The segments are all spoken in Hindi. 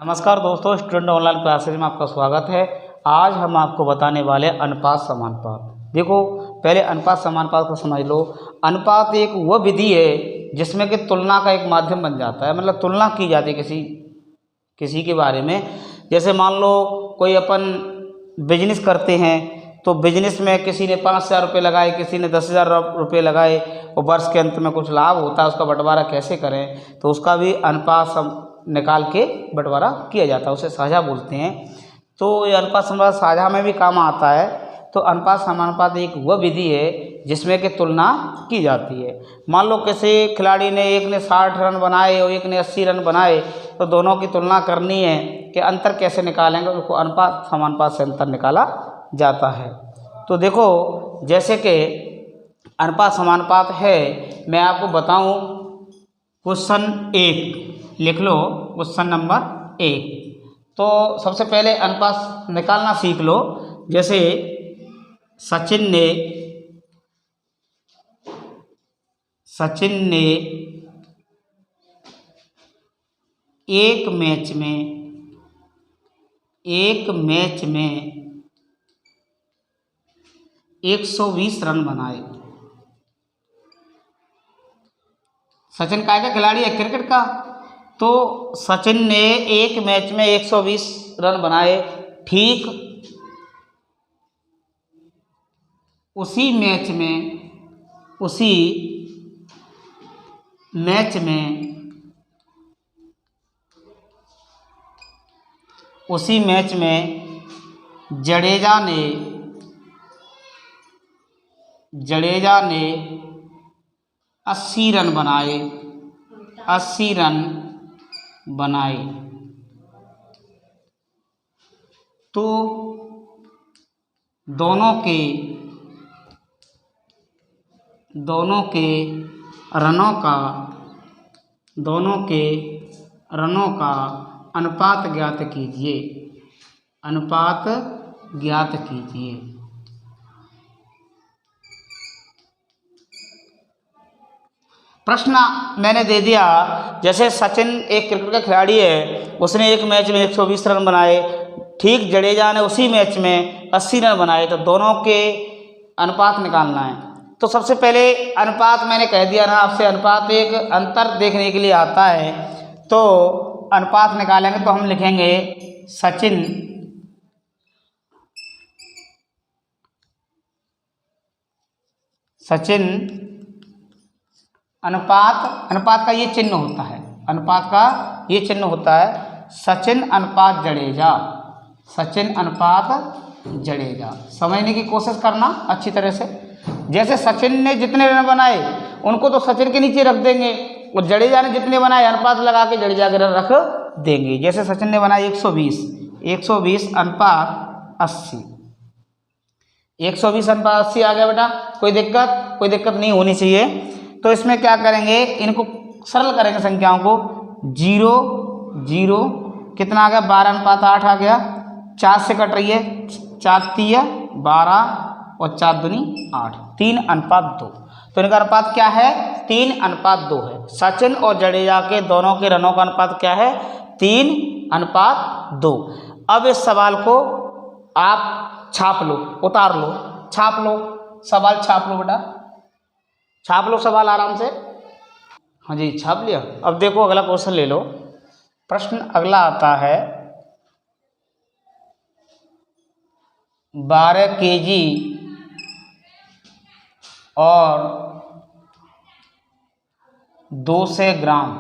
नमस्कार दोस्तों, स्टूडेंट ऑनलाइन क्लासेज में आपका स्वागत है। आज हम आपको बताने वाले अनुपात समानुपात। देखो, पहले अनुपात समानुपात को समझ लो। अनुपात एक वह विधि है जिसमें कि तुलना का एक माध्यम बन जाता है, मतलब तुलना की जाती है किसी के बारे में। जैसे मान लो कोई अपन बिजनेस करते हैं, तो बिजनेस में किसी ने 5,000 रुपये लगाए, किसी ने 10,000 रुपये लगाए, और वर्ष के अंत में कुछ लाभ होता है, उसका बंटवारा कैसे करें, तो उसका भी अनुपात निकाल के बंटवारा किया जाता है, उसे साझा बोलते हैं। तो ये अनुपात समानुपात साझा में भी काम आता है। तो अनुपात समानुपात एक वह विधि है जिसमें कि तुलना की जाती है। मान लो किसी खिलाड़ी ने, एक ने 60 रन बनाए और एक ने 80 रन बनाए, तो दोनों की तुलना करनी है कि अंतर कैसे निकालेंगे, उसको अनुपात समानुपात से अंतर निकाला जाता है। तो देखो, जैसे कि अनुपात समानुपात है, मैं आपको बताऊं। क्वेश्चन 1 लिख लो, क्वेश्चन नंबर 1। तो सबसे पहले अनुपात निकालना सीख लो। जैसे सचिन ने एक मैच में 120 रन बनाए। सचिन काय का खिलाड़ी है? क्रिकेट का। तो सचिन ने एक मैच में 120 रन बनाए। ठीक उसी मैच में जडेजा ने 80 रन बनाए। 80 रन बनाए। तो दोनों के रनों का अनुपात ज्ञात कीजिए। प्रश्न मैंने दे दिया। जैसे सचिन एक क्रिकेट का खिलाड़ी है, उसने एक मैच में 120 रन बनाए। ठीक जडेजा ने उसी मैच में 80 रन बनाए। तो दोनों के अनुपात निकालना है। तो सबसे पहले अनुपात मैंने कह दिया ना आपसे, अनुपात एक अंतर देखने के लिए आता है। तो अनुपात निकालेंगे तो हम लिखेंगे सचिन अनुपात का ये चिन्ह होता है। अनुपात का ये चिन्ह होता है सचिन अनुपात जडेजा। समझने की कोशिश करना अच्छी तरह से। जैसे सचिन ने जितने रन बनाए उनको तो सचिन के नीचे रख देंगे, और जडेजा ने जितने बनाए अनुपात लगा के जडेजा के रन रख देंगे। जैसे सचिन ने बनाए 120 अनुपात 80। 120 अनुपात 80 आ गया बेटा। कोई दिक्कत नहीं होनी चाहिए। तो इसमें क्या करेंगे, इनको सरल करेंगे संख्याओं को। 0 कितना आ गया? 12 अनुपात 8 आ गया। 4 से कट रही है, 4 तिया 12 और 4 दूनी 8, 3 अनुपात 2। तो इनका अनुपात क्या है? 3 अनुपात 2 है। सचिन और जडेजा के दोनों के रनों का अनुपात क्या है? 3 अनुपात 2। अब इस सवाल को आप छाप लो, उतार लो, छाप लो। सवाल छाप लो बेटा, छाप लो सवाल आराम से। हाँ जी, छाप लिया। अब देखो, अगला क्वेश्चन ले लो। प्रश्न अगला आता है, 12 kg और 200 ग्राम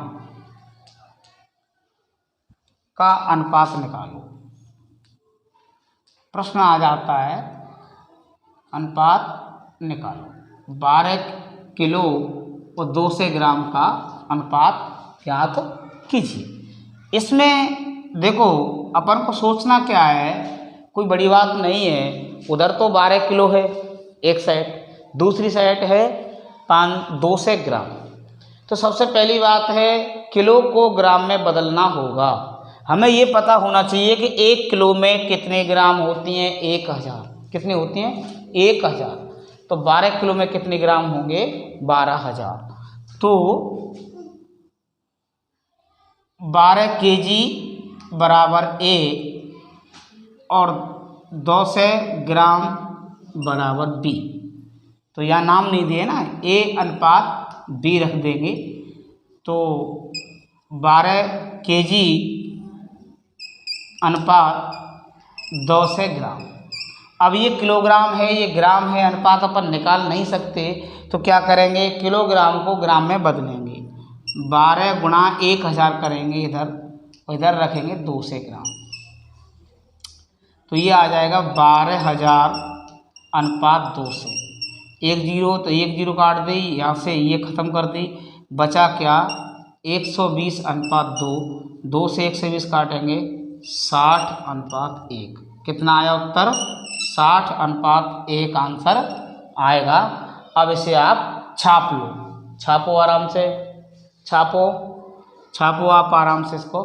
का अनुपात निकालो। प्रश्न आ जाता है, अनुपात निकालो। 12 किलो और 200 ग्राम का अनुपात ज्ञात कीजिए। इसमें देखो, अपन को सोचना क्या है, कोई बड़ी बात नहीं है। उधर तो 12 किलो है एक साइड, दूसरी साइड है 200 ग्राम। तो सबसे पहली बात है, किलो को ग्राम में बदलना होगा। हमें ये पता होना चाहिए कि 1 किलो में कितने ग्राम होती हैं? 1000। कितनी होती हैं? 1000। तो 12 किलो में कितने ग्राम होंगे? 12,000। तो 12 kg बराबर A और 200 ग्राम बराबर B। तो यहाँ नाम नहीं दिए ना, A अनुपात B रख देंगे। तो 12 kg अनुपात 200 ग्राम। अब ये किलोग्राम है, ये ग्राम है, अनुपात अपन निकाल नहीं सकते, तो क्या करेंगे, किलोग्राम को ग्राम में बदलेंगे। 12 गुणा 1000 करेंगे इधर, और इधर रखेंगे 200 ग्राम। तो ये आ जाएगा 12,000 अनुपात 200। 1 जीरो तो 1 जीरो काट दी, यहाँ से ये ख़त्म कर दी, बचा क्या, 120 अनुपात 2। 2 से 120 काटेंगे, 60 अनुपात 1। कितना आया उत्तर, 60 अनुपात 1 आंसर आएगा। अब इसे आप छाप लो, छापो आराम से, छापो आप आराम से इसको।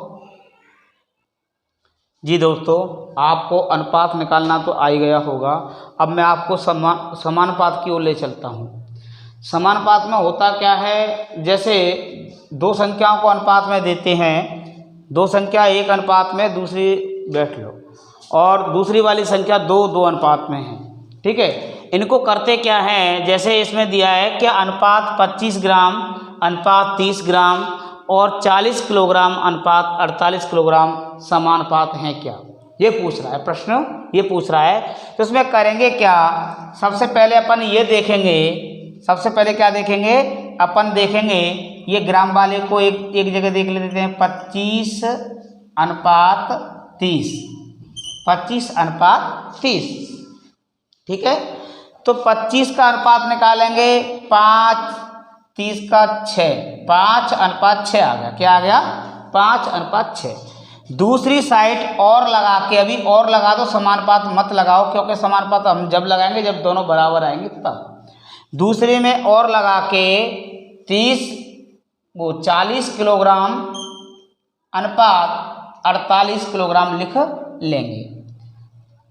जी दोस्तों, आपको अनुपात निकालना तो आ ही गया होगा। अब मैं आपको समानुपात की ओर ले चलता हूँ। समानुपात में होता क्या है, जैसे दो संख्याओं को अनुपात में देते हैं, दो संख्या एक अनुपात में, दूसरी बैठ लो, और दूसरी वाली संख्या दो अनुपात में है, ठीक है। इनको करते क्या है, जैसे इसमें दिया है कि अनुपात 25 ग्राम अनुपात 30 ग्राम और 40 किलोग्राम अनुपात 48 किलोग्राम समानुपात हैं क्या, ये पूछ रहा है प्रश्न, ये पूछ रहा है। तो इसमें करेंगे क्या, सबसे पहले अपन ये देखेंगे, सबसे पहले क्या देखेंगे, अपन देखेंगे ये ग्राम वाले को एक जगह देख लेते हैं, 25 अनुपात 30, 25 अनुपात 30, ठीक है। तो 25 का अनुपात निकालेंगे, 5, 30 का 6, 5 अनुपात 6 आ गया, क्या आ गया, 5 अनुपात 6। दूसरी साइड और लगा के, अभी और लगा दो, समानुपात मत लगाओ, क्योंकि समानुपात हम जब लगाएंगे जब दोनों बराबर आएंगे तब। दूसरे में और लगा के 40 किलोग्राम अनुपात 48 किलोग्राम लिख लेंगे।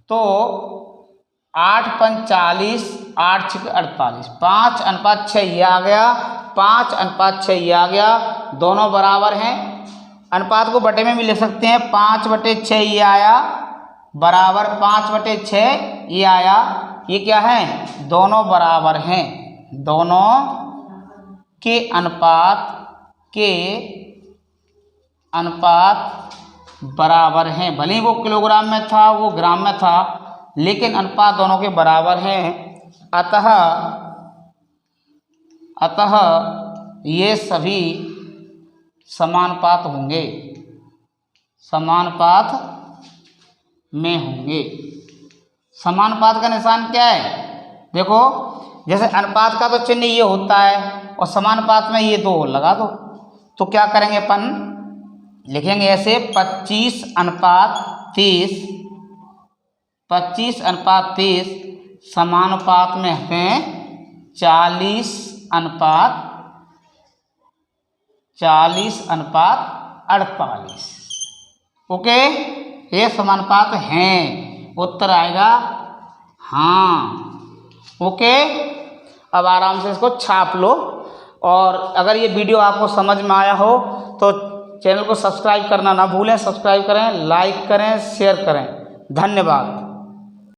तो 8 पंच 40, 8 6 48, 5 अनुपात 6 ये आ गया, 5 अनुपात 6 ये आ गया, दोनों बराबर हैं। अनुपात को बटे में भी लिख सकते हैं, 5/6 ये आया, बराबर 5/6 ये आया। ये क्या है, दोनों बराबर हैं, दोनों के अनुपात बराबर हैं। भले ही वो किलोग्राम में था, वो ग्राम में था, लेकिन अनुपात दोनों के बराबर हैं। अतः ये सभी समानुपात होंगे, समानुपात में होंगे। समानुपात का निशान क्या है, देखो, जैसे अनुपात का तो चिन्ह ये होता है, और समानुपात में ये 2 लगा दो। तो क्या करेंगे अपन, लिखेंगे ऐसे, 25 अनुपात 30, 25 अनुपात 30 समानुपात में हैं 40 अनुपात 48। ओके, ये समानुपात हैं, उत्तर आएगा हाँ। ओके, अब आराम से इसको छाप लो। और अगर ये वीडियो आपको समझ में आया हो तो चैनल को सब्सक्राइब करना ना भूलें, सब्सक्राइब करें, लाइक करें, शेयर करें। धन्यवाद।